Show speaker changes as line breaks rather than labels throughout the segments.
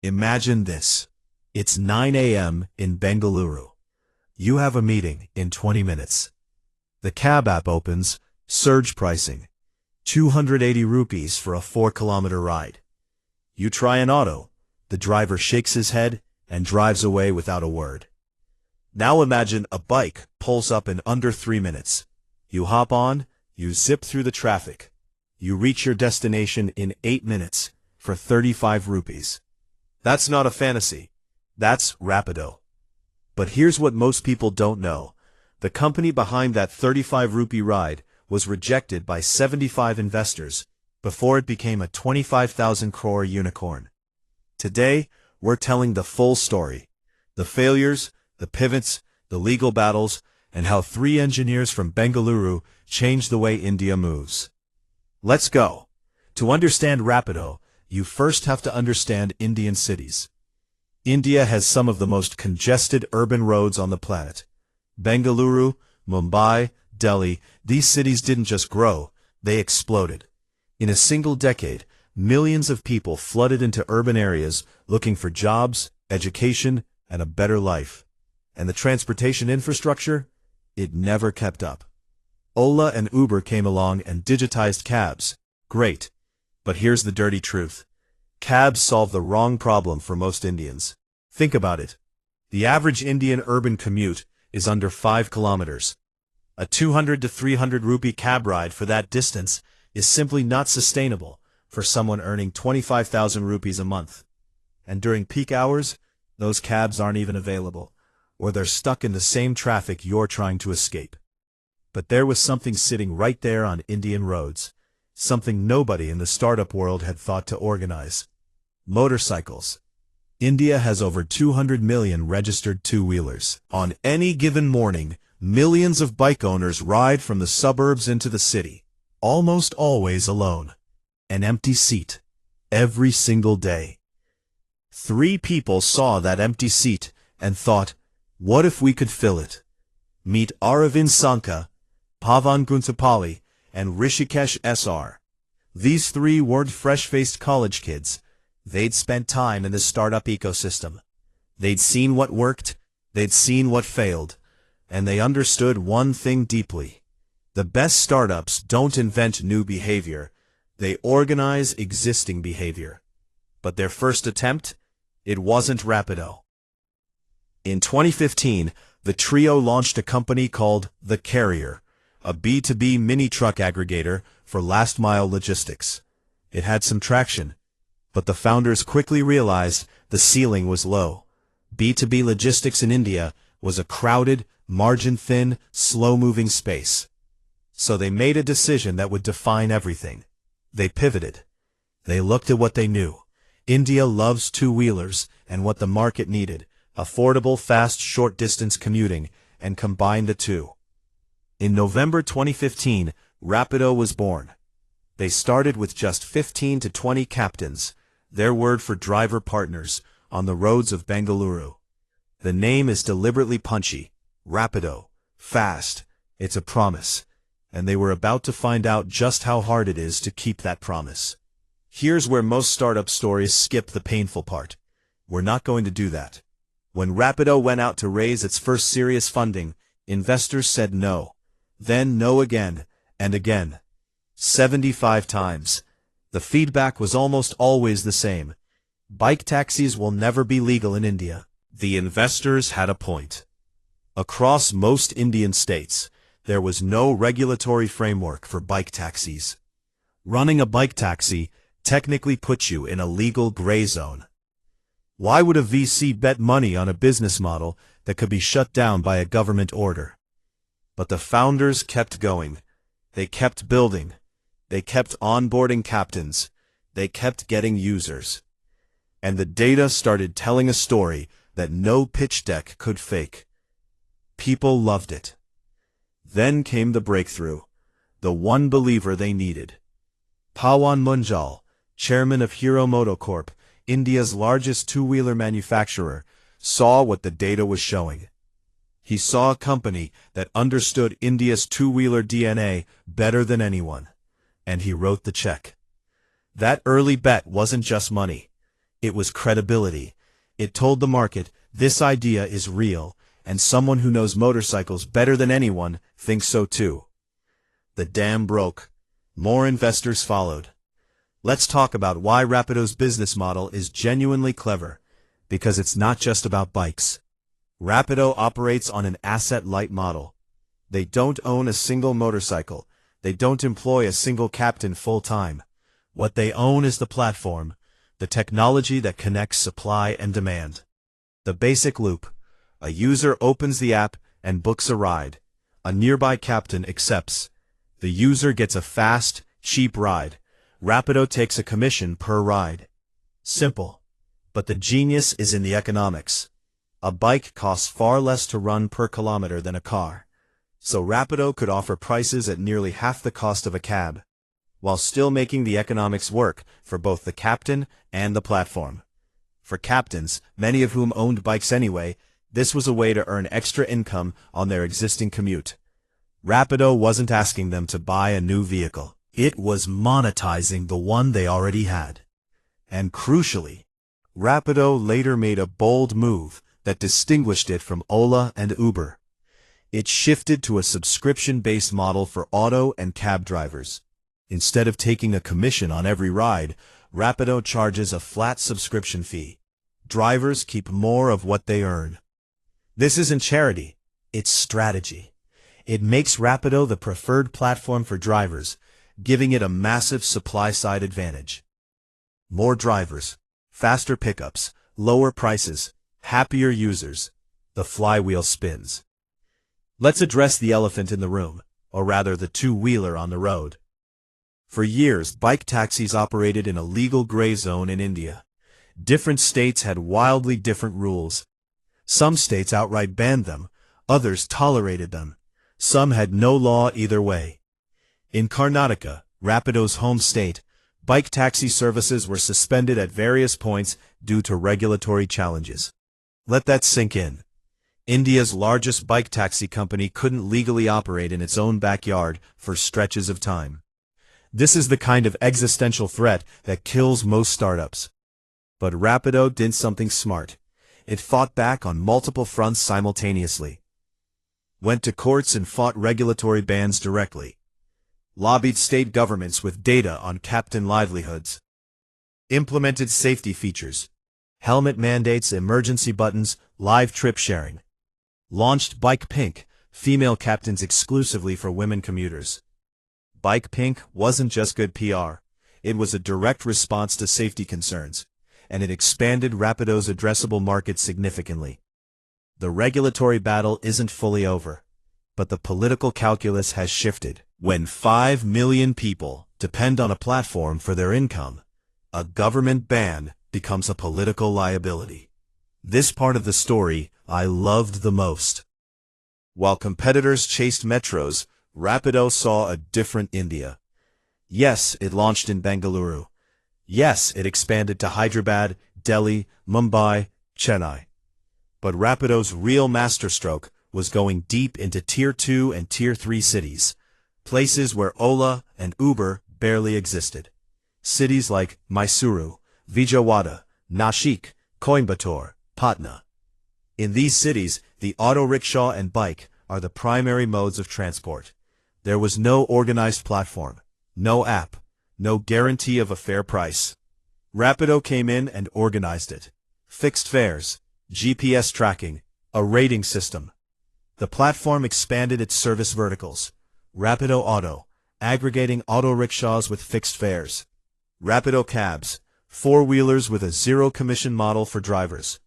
Imagine this. It's 9 a.m. in Bengaluru. You have a meeting in 20 minutes. The cab app opens, surge pricing. 280 rupees for a 4-kilometer ride. You try an auto. The driver shakes his head and drives away without a word. Now imagine a bike pulls up in under 3 minutes. You hop on, you zip through the traffic. You reach your destination in 8 minutes for 35 rupees. That's not a fantasy. That's Rapido. But here's what most people don't know. The company behind that 35 rupee ride was rejected by 75 investors before it became a 25,000 crore unicorn. Today, we're telling the full story. The failures, the pivots, the legal battles, and how 3 engineers from Bengaluru changed the way India moves. Let's go. To understand Rapido, you first have to understand Indian cities. India has some of the most congested urban roads on the planet. Bengaluru, Mumbai, Delhi, these cities didn't just grow, they exploded. In a single decade, millions of people flooded into urban areas looking for jobs, education, and a better life. And the transportation infrastructure? It never kept up. Ola and Uber came along and digitized cabs. Great. But here's the dirty truth. Cabs solve the wrong problem for most Indians. Think about it. The average Indian urban commute is under 5 kilometers. A 200 to 300 rupee cab ride for that distance is simply not sustainable for someone earning 25,000 rupees a month. And during peak hours, those cabs aren't even available, or they're stuck in the same traffic you're trying to escape. But there was something sitting right there on Indian roads, something nobody in the startup world had thought to organize. Motorcycles. India has over 200 million registered two-wheelers. On any given morning, millions of bike owners ride from the suburbs into the city, almost always alone. An empty seat. Every single day. 3 people saw that empty seat and thought, what if we could fill it? Meet Aravind Sanka, Pavan Guntapalli, and Rishikesh SR. These 3 weren't fresh-faced college kids. They'd spent time in the startup ecosystem. They'd seen what worked, they'd seen what failed, and they understood one thing deeply. The best startups don't invent new behavior, they organize existing behavior. But their first attempt? It wasn't Rapido. In 2015, the trio launched a company called The Carrier, a B2B mini-truck aggregator for last-mile logistics. It had some traction, but the founders quickly realized the ceiling was low. B2B logistics in India was a crowded, margin-thin, slow-moving space. So they made a decision that would define everything. They pivoted. They looked at what they knew. India loves two-wheelers and what the market needed, affordable, fast, short-distance commuting, and combined the two. In November 2015, Rapido was born. They started with just 15 to 20 captains, their word for driver partners, on the roads of Bengaluru. The name is deliberately punchy. Rapido. Fast. It's a promise. And they were about to find out just how hard it is to keep that promise. Here's where most startup stories skip the painful part. We're not going to do that. When Rapido went out to raise its first serious funding, investors said no. Then no again, and again. 75 times. The feedback was almost always the same. Bike taxis will never be legal in India. The investors had a point. Across most Indian states, there was no regulatory framework for bike taxis. Running a bike taxi technically puts you in a legal gray zone. Why would a VC bet money on a business model that could be shut down by a government order? But the founders kept going. They kept building. They kept onboarding captains. They kept getting users. And the data started telling a story that no pitch deck could fake. People loved it. Then came the breakthrough, the one believer they needed. Pawan Munjal, chairman of Hero MotoCorp, India's largest two-wheeler manufacturer, saw what the data was showing. He saw a company that understood India's two-wheeler DNA better than anyone. And he wrote the check. That early bet wasn't just money. It was credibility. It told the market, this idea is real, and someone who knows motorcycles better than anyone thinks so too. The dam broke. More investors followed. Let's talk about why Rapido's business model is genuinely clever, because it's not just about bikes. Rapido operates on an asset-light model. They don't own a single motorcycle. They don't employ a single captain full-time. What they own is the platform, the technology that connects supply and demand. The basic loop. A user opens the app and books a ride. A nearby captain accepts. The user gets a fast, cheap ride. Rapido takes a commission per ride. Simple. But the genius is in the economics. A bike costs far less to run per kilometer than a car. So Rapido could offer prices at nearly half the cost of a cab, while still making the economics work for both the captain and the platform. For captains, many of whom owned bikes anyway, this was a way to earn extra income on their existing commute. Rapido wasn't asking them to buy a new vehicle. It was monetizing the one they already had. And crucially, Rapido later made a bold move that distinguished it from Ola and Uber. It shifted to a subscription-based model for auto and cab drivers. Instead of taking a commission on every ride, Rapido charges a flat subscription fee. Drivers keep more of what they earn. This isn't charity, it's strategy. It makes Rapido the preferred platform for drivers, giving it a massive supply-side advantage. More drivers, faster pickups, lower prices, happier users. The flywheel spins. Let's address the elephant in the room, or rather the two-wheeler on the road. For years, bike taxis operated in a legal gray zone in India. Different states had wildly different rules. Some states outright banned them, others tolerated them. Some had no law either way. In Karnataka, Rapido's home state, bike taxi services were suspended at various points due to regulatory challenges. Let that sink in. India's largest bike taxi company couldn't legally operate in its own backyard for stretches of time. This is the kind of existential threat that kills most startups. But Rapido did something smart. It fought back on multiple fronts simultaneously. Went to courts and fought regulatory bans directly. Lobbied state governments with data on captain livelihoods. Implemented safety features. Helmet mandates, emergency buttons, live trip sharing. Launched Bike Pink, female captains exclusively for women commuters. Bike Pink wasn't just good PR. It was a direct response to safety concerns, and it expanded Rapido's addressable market significantly. The regulatory battle isn't fully over, but the political calculus has shifted. When 5 million people depend on a platform for their income, a government ban becomes a political liability. This part of the story I loved the most. While competitors chased metros, Rapido saw a different India. Yes, it launched in Bengaluru. Yes, it expanded to Hyderabad, Delhi, Mumbai, Chennai. But Rapido's real masterstroke was going deep into Tier 2 and Tier 3 cities, places where Ola and Uber barely existed. Cities like Mysuru, Vijayawada, Nashik, Coimbatore, Patna. In these cities, the auto rickshaw and bike are the primary modes of transport. There was no organized platform, no app, no guarantee of a fair price. Rapido came in and organized it. Fixed fares, GPS tracking, a rating system. The platform expanded its service verticals. Rapido Auto, aggregating auto rickshaws with fixed fares. Rapido Cabs, four-wheelers with a zero-commission model for drivers.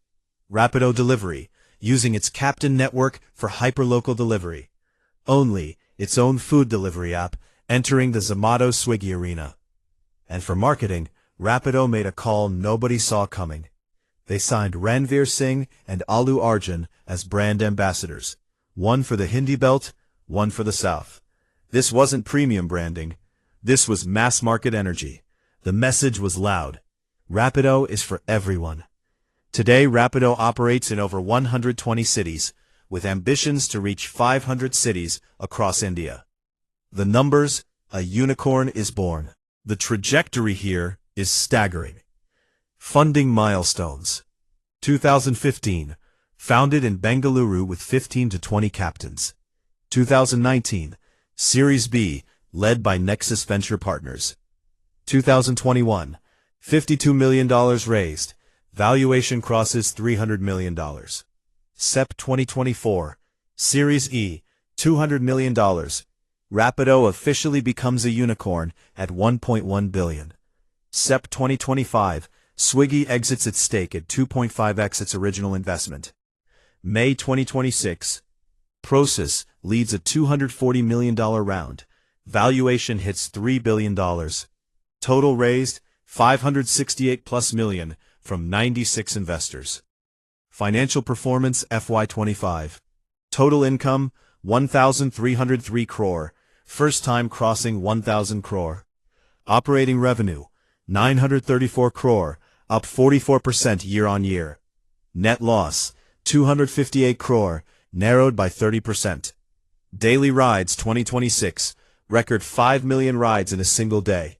Rapido Delivery, using its captain network for hyperlocal delivery. Only its own food delivery app, entering the Zomato Swiggy arena. And for marketing, Rapido made a call nobody saw coming. They signed Ranveer Singh and Allu Arjun as brand ambassadors, one for the Hindi belt, one for the South. This wasn't premium branding. This was mass-market energy. The message was loud. Rapido is for everyone. Today, Rapido operates in over 120 cities, with ambitions to reach 500 cities across India. The numbers, a unicorn is born. The trajectory here is staggering. Funding milestones. 2015. Founded in Bengaluru with 15 to 20 captains. 2019. Series B, led by Nexus Venture Partners. 2021. $52 million raised. Valuation crosses $300 million. SEP 2024. Series E, $200 million. Rapido officially becomes a unicorn at $1.1 billion. SEP 2025. Swiggy exits its stake at 2.5x its original investment. May 2026. Prosus leads a $240 million round. Valuation hits $3 billion. Total raised, $568+ million from 96 investors. Financial performance FY25. Total income, 1,303 crore, first time crossing 1,000 crore. Operating revenue, 934 crore, up 44% year-on-year. Net loss, 258 crore, narrowed by 30%. Daily rides 2026, record 5 million rides in a single day.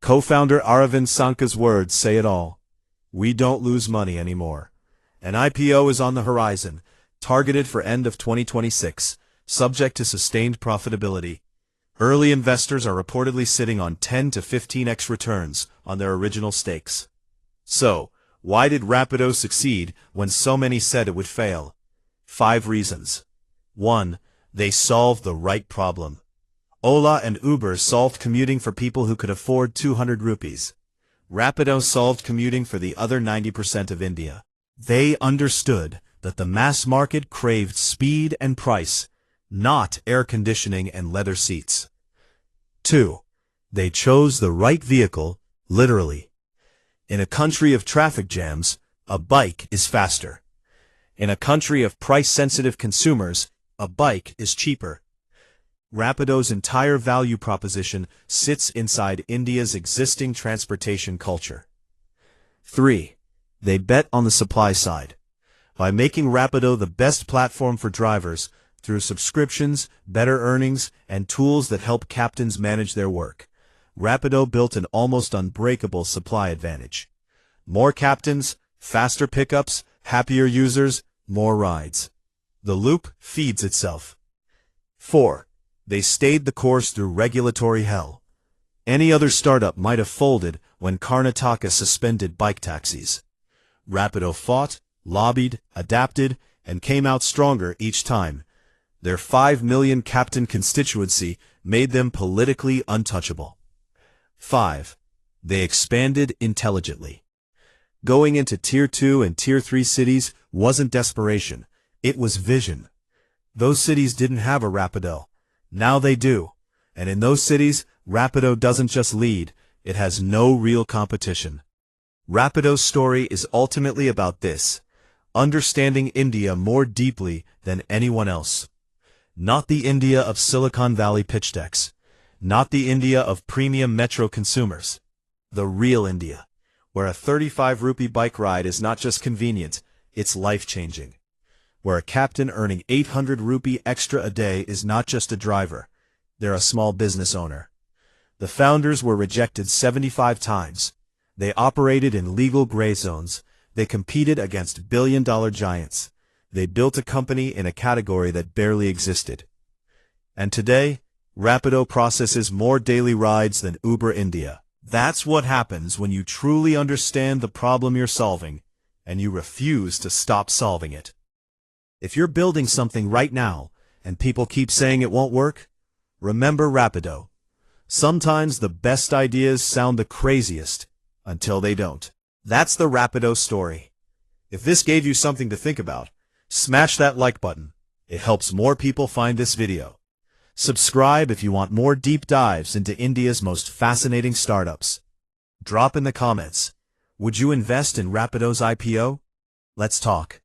Co-founder Aravind Sanka's words say it all. We don't lose money anymore. An IPO is on the horizon, targeted for end of 2026, subject to sustained profitability. Early investors are reportedly sitting on 10 to 15x returns on their original stakes. So, why did Rapido succeed when so many said it would fail? 5 reasons. 1. They solved the right problem. Ola and Uber solved commuting for people who could afford 200 rupees. Rapido solved commuting for the other 90% of India. They understood that the mass market craved speed and price, not air conditioning and leather seats. 2. They chose the right vehicle, literally. In a country of traffic jams, a bike is faster. In a country of price-sensitive consumers, a bike is cheaper. Rapido's entire value proposition sits inside India's existing transportation culture. 3. They bet on the supply side. By making Rapido the best platform for drivers, through subscriptions, better earnings, and tools that help captains manage their work, Rapido built an almost unbreakable supply advantage. More captains, faster pickups, happier users, more rides. The loop feeds itself. 4. They stayed the course through regulatory hell. Any other startup might have folded when Karnataka suspended bike taxis. Rapido fought, lobbied, adapted, and came out stronger each time. Their 5 million captain constituency made them politically untouchable. 5. They expanded intelligently. Going into Tier 2 and Tier 3 cities wasn't desperation, it was vision. Those cities didn't have a Rapido. Now they do. And in those cities, Rapido doesn't just lead, it has no real competition. Rapido's story is ultimately about this: understanding India more deeply than anyone else. Not the India of Silicon Valley pitch decks. Not the India of premium metro consumers. The real India, where a 35 rupee bike ride is not just convenient, it's life-changing. Where a captain earning 800 rupee extra a day is not just a driver, they're a small business owner. The founders were rejected 75 times. They operated in legal gray zones. They competed against billion-dollar giants. They built a company in a category that barely existed. And today, Rapido processes more daily rides than Uber India. That's what happens when you truly understand the problem you're solving, and you refuse to stop solving it. If you're building something right now, and people keep saying it won't work, remember Rapido. Sometimes the best ideas sound the craziest, until they don't. That's the Rapido story. If this gave you something to think about, smash that like button. It helps more people find this video. Subscribe if you want more deep dives into India's most fascinating startups. Drop in the comments. Would you invest in Rapido's IPO? Let's talk.